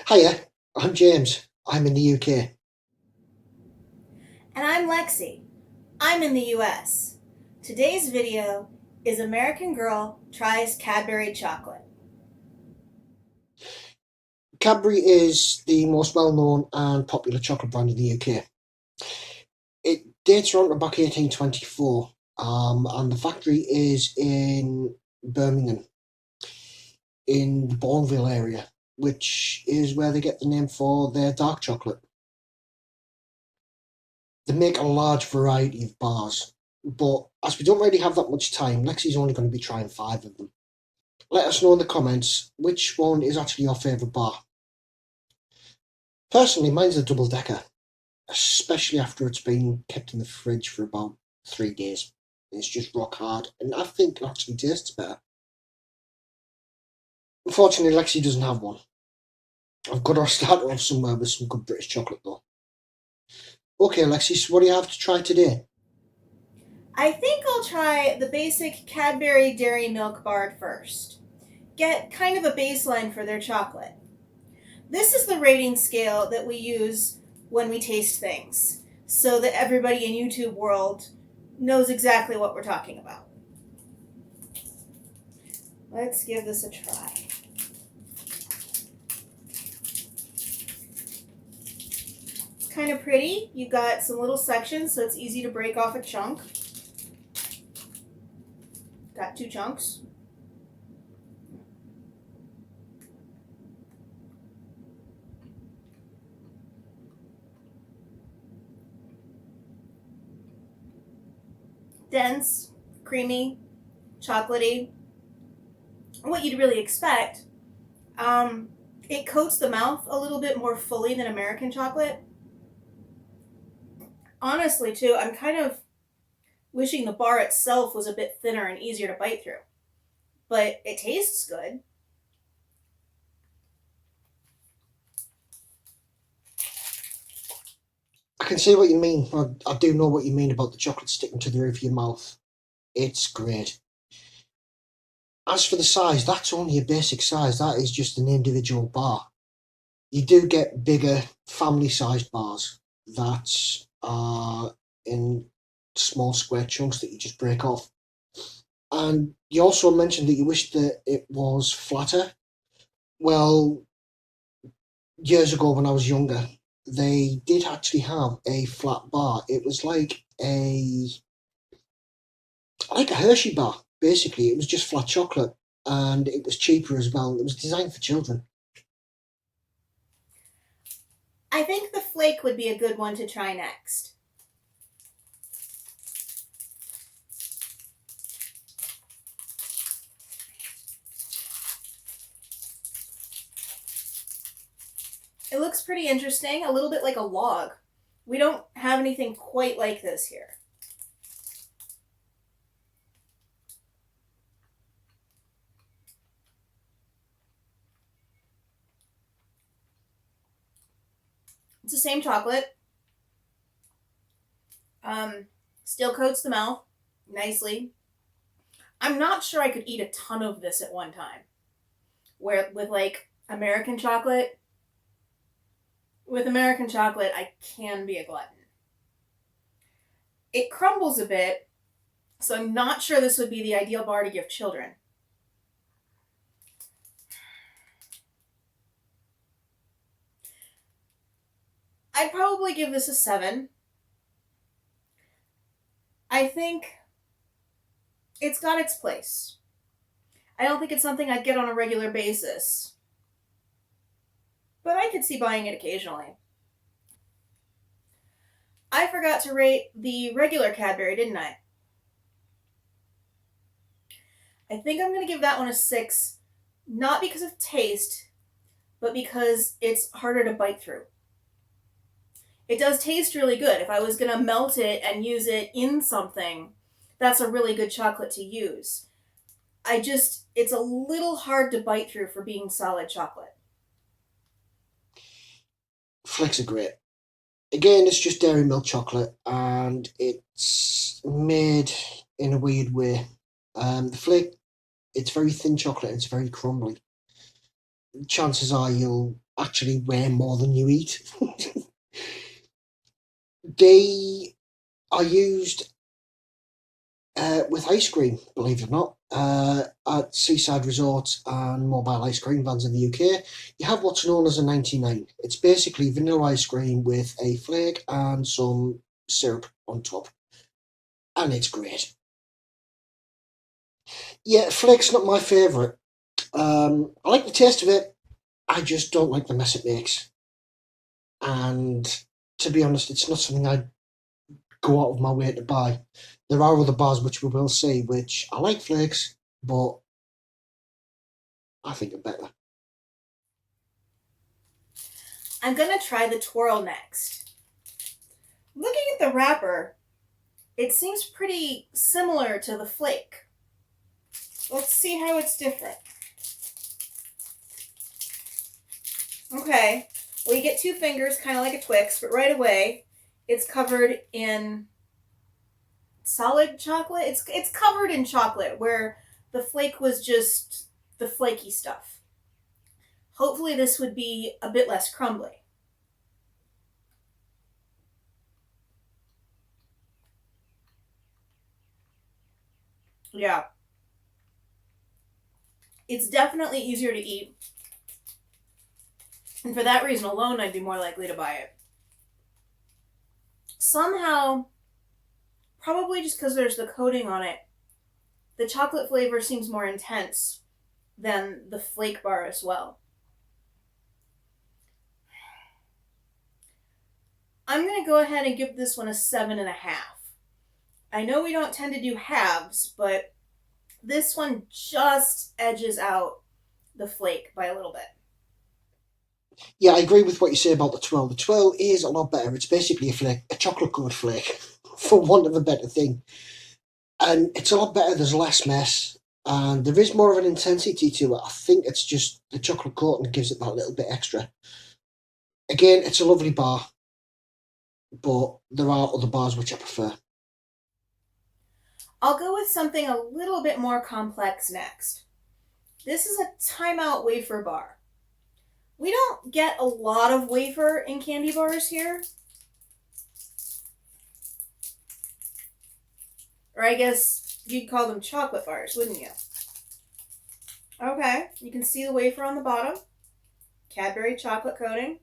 Hiya, I'm James. I'm in the UK. And I'm Lexi. I'm in the US. Today's video is American Girl Tries Cadbury Chocolate. Cadbury is the most well-known and popular chocolate brand in the UK. It dates around to back 1824, and the factory is in Birmingham, in the Bourneville area, which is where they get the name for their dark chocolate. They make a large variety of bars, but as we don't really have that much time, Lexi's only going to be trying 5 of them. Let us know in the comments which one is actually your favourite bar. Personally, mine's a double decker, especially after it's been kept in the fridge for about 3 days. It's just rock hard, and I think it actually tastes better. Unfortunately, Lexi doesn't have one. I've got to start off somewhere with some good British chocolate, though. Okay, Lexi, so what do you have to try today? I think I'll try the basic Cadbury Dairy Milk Bar first. Get kind of a baseline for their chocolate. This is the rating scale that we use when we taste things, so that everybody in YouTube world knows exactly what we're talking about. Let's give this a try. It's kind of pretty. You've got some little sections, so it's easy to break off a chunk. Got 2 chunks. Dense, creamy, chocolatey. What you'd really expect. It coats the mouth a little bit more fully than American chocolate. Honestly, too, I'm kind of wishing the bar itself was a bit thinner and easier to bite through. But it tastes good. I can see what you mean. I do know what you mean about the chocolate sticking to the roof of your mouth. It's great. As for the size, that's only a basic size. That is just an individual bar. You do get bigger family-sized bars that are in small square chunks that you just break off. And you also mentioned that you wished that it was flatter. Well, years ago when I was younger, they did actually have a flat bar. It was like a Hershey bar, basically. It was just flat chocolate, and it was cheaper as well. It was designed for children. I think the Flake would be a good one to try next. It looks pretty interesting, a little bit like a log. We don't have anything quite like this here. It's the same chocolate. Still coats the mouth nicely. I'm not sure I could eat a ton of this at one time. Where with like American chocolate, with American chocolate, I can be a glutton. It crumbles a bit, so I'm not sure this would be the ideal bar to give children. I'd probably give this a 7. I think it's got its place. I don't think it's something I'd get on a regular basis, but I could see buying it occasionally. I forgot to rate the regular Cadbury, didn't I? I think I'm going to give that one a 6, not because of taste, but because it's harder to bite through. It does taste really good. If I was going to melt it and use it in something, that's a really good chocolate to use. It's a little hard to bite through for being solid chocolate. Flakes are great. Again, it's just dairy milk chocolate, and it's made in a weird way. The flake, it's very thin chocolate. It's very crumbly. Chances are you'll actually weigh more than you eat. They are used with ice cream, believe it or not, at seaside resorts and mobile ice cream vans in the UK. You have what's known as a 99. It's basically vanilla ice cream with a flake and some syrup on top, and it's great. Yeah, flake's not my favourite. I like the taste of it. I just don't like the mess it makes. And to be honest, it's not something I'd go out of my way to buy. There are other bars which we will see, which I like flakes, but I think are better. I'm gonna try the Twirl next. Looking at the wrapper, it seems pretty similar to the Flake. Let's see how it's different. Okay, well, you get 2 fingers, kind of like a Twix, but right away, it's covered in solid chocolate. It's covered in chocolate, where the Flake was just the flaky stuff. Hopefully this would be a bit less crumbly. Yeah. It's definitely easier to eat. And for that reason alone, I'd be more likely to buy it. Somehow, probably just because there's the coating on it, the chocolate flavor seems more intense than the Flake bar as well. I'm going to go ahead and give this one a 7.5. I know we don't tend to do halves, but this one just edges out the Flake by a little bit. Yeah, I agree with what you say about the twirl. The twirl is a lot better. It's basically a flake, a chocolate covered flake, for want of a better thing. And it's a lot better. There's less mess, and there is more of an intensity to it. I think it's just the chocolate coating gives it that little bit extra. Again, it's a lovely bar, but there are other bars which I prefer. I'll go with something a little bit more complex next. This is a Timeout wafer bar. We don't get a lot of wafer in candy bars here. Or I guess you'd call them chocolate bars, wouldn't you? Okay, you can see the wafer on the bottom. Cadbury chocolate coating.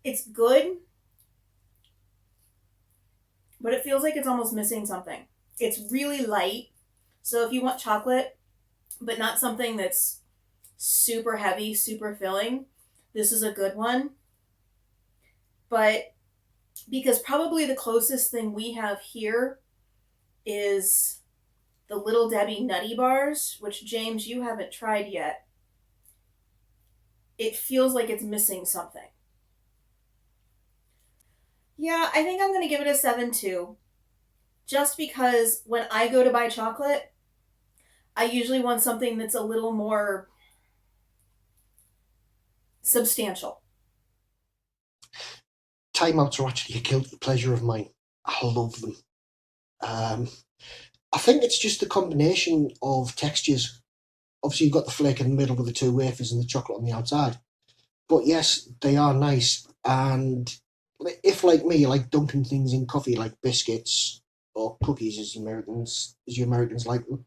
It's good, but it feels like it's almost missing something. It's really light, so if you want chocolate, but not something that's super heavy, super filling, this is a good one. But because probably the closest thing we have here is the Little Debbie Nutty Bars, which, James, you haven't tried yet. It feels like it's missing something. Yeah, I think I'm going to give it a 7 too. Just because when I go to buy chocolate, I usually want something that's a little more substantial. Timeouts are actually a guilty pleasure of mine. I love them. I think it's just the combination of textures. Obviously, you've got the flake in the middle with the 2 wafers and the chocolate on the outside. But yes, they are nice. And if, like me, you like dunking things in coffee, like biscuits or cookies, as you Americans like them,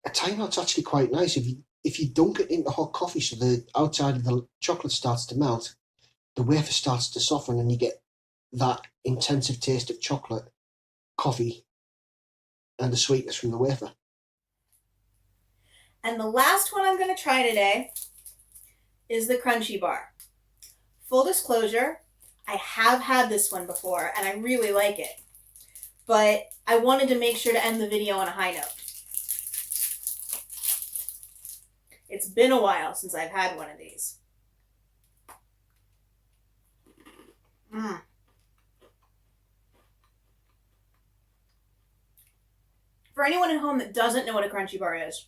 a timeout's actually quite nice. If you dunk it into hot coffee, so the outside of the chocolate starts to melt, the wafer starts to soften, and you get that intensive taste of chocolate, coffee, and the sweetness from the wafer. And the last one I'm going to try today is the Crunchy Bar. Full disclosure, I have had this one before, and I really like it. But I wanted to make sure to end the video on a high note. It's been a while since I've had one of these. For anyone at home that doesn't know what a Crunchy Bar is,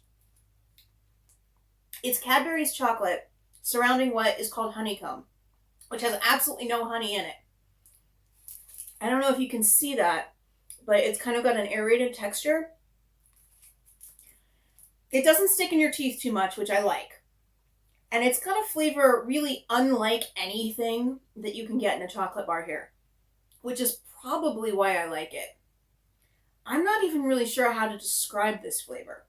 it's Cadbury's chocolate surrounding what is called honeycomb, which has absolutely no honey in it. I don't know if you can see that, but it's kind of got an aerated texture. It doesn't stick in your teeth too much, which I like. And it's got a flavor really unlike anything that you can get in a chocolate bar here, which is probably why I like it. I'm not even really sure how to describe this flavor.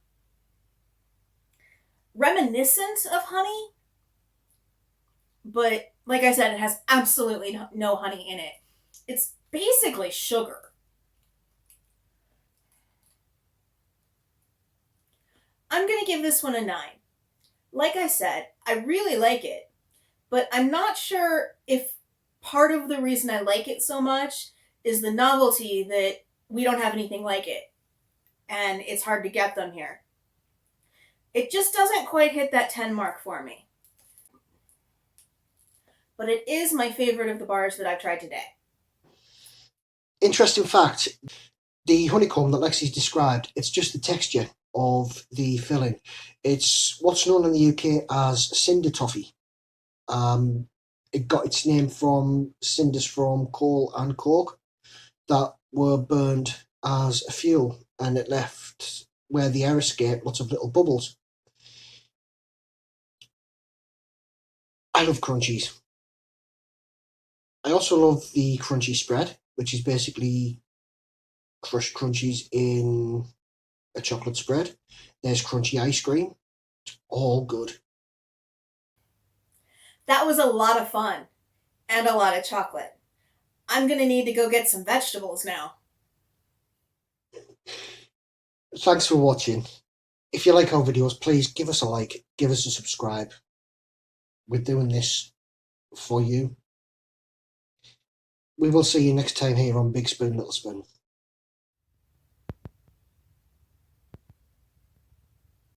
Reminiscent of honey, but like I said, it has absolutely no honey in it. It's basically sugar. I'm going to give this one a 9. Like I said, I really like it, but I'm not sure if part of the reason I like it so much is the novelty that we don't have anything like it, and it's hard to get them here. It just doesn't quite hit that 10 mark for me. But it is my favorite of the bars that I've tried today. Interesting fact, the honeycomb that Lexie's described, it's just the texture of the filling. It's what's known in the UK as cinder toffee. It got its name from cinders from coal and coke that were burned as a fuel, and it left, where the air escaped, lots of little bubbles. I love crunchies. I also love the crunchy spread, which is basically crushed crunchies in a chocolate spread. There's crunchy ice cream. It's all good. That was a lot of fun and a lot of chocolate. I'm going to need to go get some vegetables now. Thanks for watching. If you like our videos, please give us a like, give us a subscribe. We're doing this for you. We will see you next time here on Big Spoon, Little Spoon.